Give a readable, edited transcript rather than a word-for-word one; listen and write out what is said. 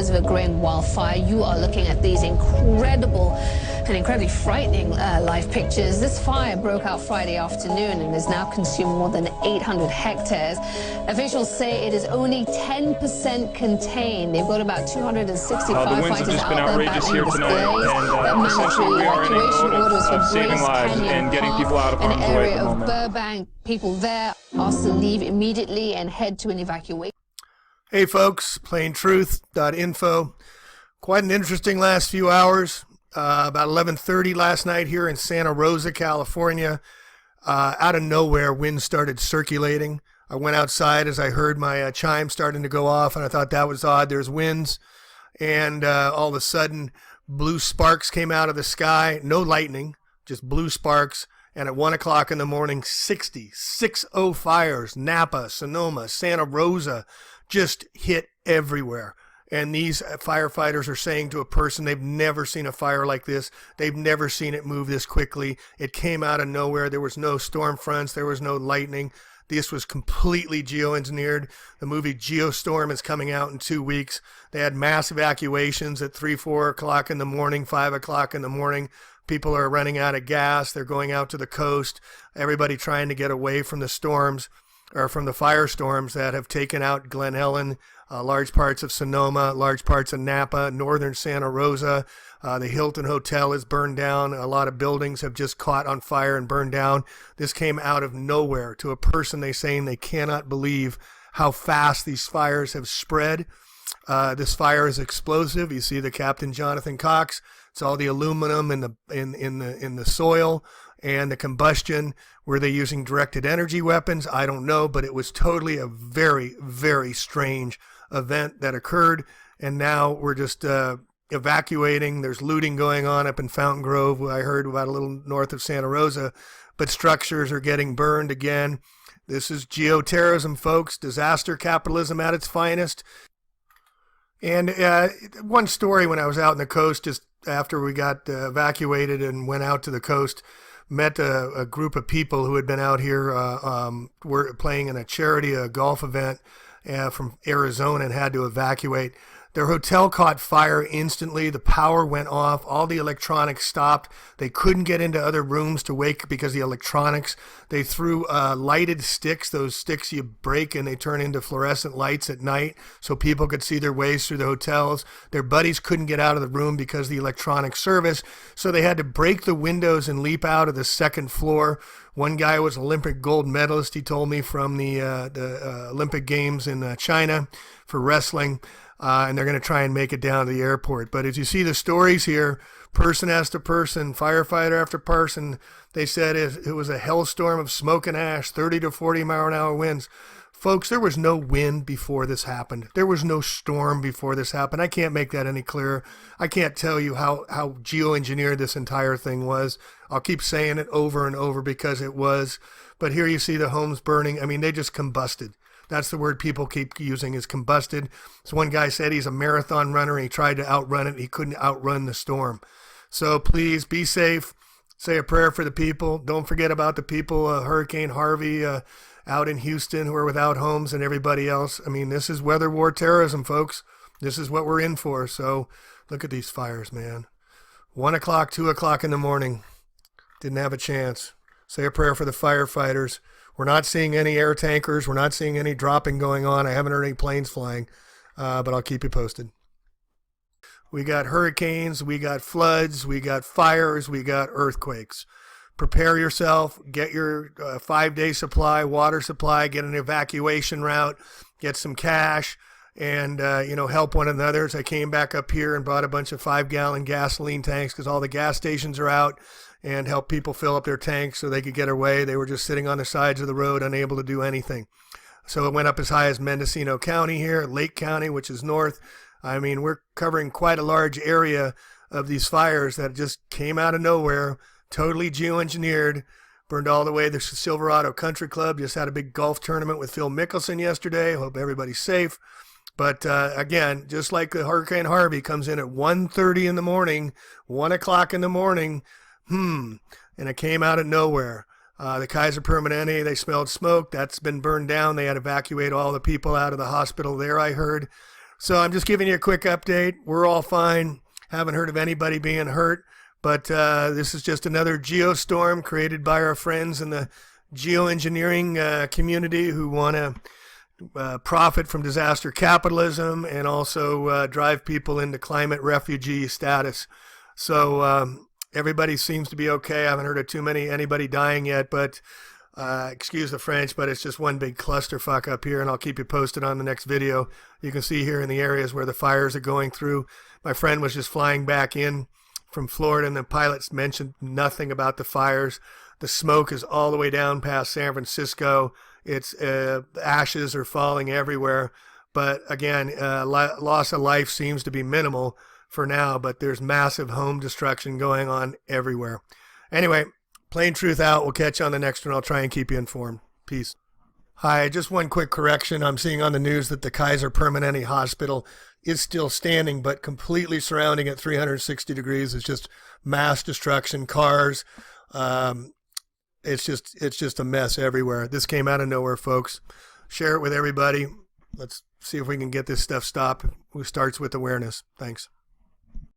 acres of a growing wildfire. You are looking at these incredible and incredibly frightening live pictures. This fire broke out Friday afternoon and has now consumed more than 800 hectares. Officials say it is only 10% contained. They've got about 260 firefighters out there battling this blaze. Mandatory evacuation orders for Blaze Canyon Park, an area of Burbank. People there asked to leave immediately and head to an evacuation. Hey folks, plaintruth.info. Quite an interesting last few hours. About 11:30 last night here in Santa Rosa, California. Out of nowhere, wind started circulating. I went outside as I heard my chime starting to go off, and I thought that was odd. There's winds, and all of a sudden, blue sparks came out of the sky. No lightning, just blue sparks. And at 1 o'clock in the morning, 60 fires, Napa, Sonoma, Santa Rosa, just hit everywhere. And these firefighters are saying to a person they've never seen a fire like this. They've never seen it move this quickly. It came out of nowhere. There was no storm fronts. There was no lightning. This was completely geoengineered. The movie Geostorm is coming out in 2 weeks. They had mass evacuations at 3, 4 o'clock in the morning, 5 o'clock in the morning. People are running out of gas. They're going out to the coast. Everybody trying to get away from the storms, or from the firestorms that have taken out Glen Ellen, large parts of Sonoma, large parts of Napa, northern Santa Rosa. The Hilton Hotel is burned down. A lot of buildings have just caught on fire and burned down. This came out of nowhere to a person they saying they cannot believe how fast these fires have spread. This fire is explosive. You see the Captain Jonathan Cox. It's all the aluminum in the soil and the combustion. Were they using directed energy weapons? I don't know, but it was totally a very, very strange event that occurred. And now we're just evacuating. There's looting going on up in Fountain Grove, I heard, about a little north of Santa Rosa, but structures are getting burned again. This is geoterrorism, folks. Disaster capitalism at its finest. And one story, when I was out on the coast just after we got evacuated and went out to the coast, met a group of people who had been out here, were playing in a charity, a golf event from Arizona, and had to evacuate. Their hotel caught fire instantly. The power went off. All the electronics stopped. They couldn't get into other rooms to wake because the electronics. They threw lighted sticks, those sticks you break and they turn into fluorescent lights at night so people could see their ways through the hotels. Their buddies couldn't get out of the room because of the electronic service, so they had to break the windows and leap out of the second floor. One guy was Olympic gold medalist, he told me, from the Olympic Games in China for wrestling. And they're going to try and make it down to the airport. But as you see the stories here, person after person, firefighter after person, they said it was a hellstorm of smoke and ash, 30 to 40 mile an hour winds. Folks, there was no wind before this happened. There was no storm before this happened. I can't make that any clearer. I can't tell you how geoengineered this entire thing was. I'll keep saying it over and over because it was. But here you see the homes burning. I mean, they just combusted. That's the word people keep using, is combusted. So one guy said he's a marathon runner and he tried to outrun it. He couldn't outrun the storm. So please be safe. Say a prayer for the people. Don't forget about the people, Hurricane Harvey out in Houston, who are without homes, and everybody else. I mean, this is weather war terrorism, folks. This is what we're in for. So look at these fires, man. 1 o'clock, 2 o'clock in the morning. Didn't have a chance. Say a prayer for the firefighters. We're not seeing any air tankers. We're not seeing any dropping going on. I haven't heard any planes flying, but I'll keep you posted. We got hurricanes, we got floods, we got fires, we got earthquakes. Prepare yourself. Get your 5-day supply, water supply, get an evacuation route, get some cash, and help one another. As I came back up here and bought a bunch of 5-gallon gasoline tanks because all the gas stations are out, and help people fill up their tanks so they could get away. They were just sitting on the sides of the road, unable to do anything. So it went up as high as Mendocino County here, Lake County, which is north. I mean, we're covering quite a large area of these fires that just came out of nowhere, totally geoengineered, burned all the way. The Silverado Country Club just had a big golf tournament with Phil Mickelson yesterday. Hope everybody's safe. But again, just like the Hurricane Harvey comes in at 1:30 in the morning, 1 o'clock in the morning, and it came out of nowhere. The Kaiser Permanente, they smelled smoke. That's been burned down. They had to evacuate all the people out of the hospital there, I heard. So I'm just giving you a quick update. We're all fine. Haven't heard of anybody being hurt, but this is just another geostorm created by our friends in the geoengineering community who want to profit from disaster capitalism and also drive people into climate refugee status. So everybody seems to be okay. I haven't heard of anybody dying yet, but excuse the French, but it's just one big clusterfuck up here, and I'll keep you posted on the next video. You can see here in the areas where the fires are going through. My friend was just flying back in from Florida, and the pilots mentioned nothing about the fires. The smoke is all the way down past San Francisco. It's ashes are falling everywhere. But again, loss of life seems to be minimal for now, but there's massive home destruction going on everywhere. Anyway, Plain Truth out. We'll catch you on the next one. I'll try and keep you informed. Peace. Hi, just one quick correction. I'm seeing on the news that the Kaiser Permanente Hospital is still standing, but completely surrounding it 360 degrees. It's just mass destruction, cars. It's just a mess everywhere. This came out of nowhere, folks. Share it with everybody. Let's see if we can get this stuff stopped. It starts with awareness. Thanks.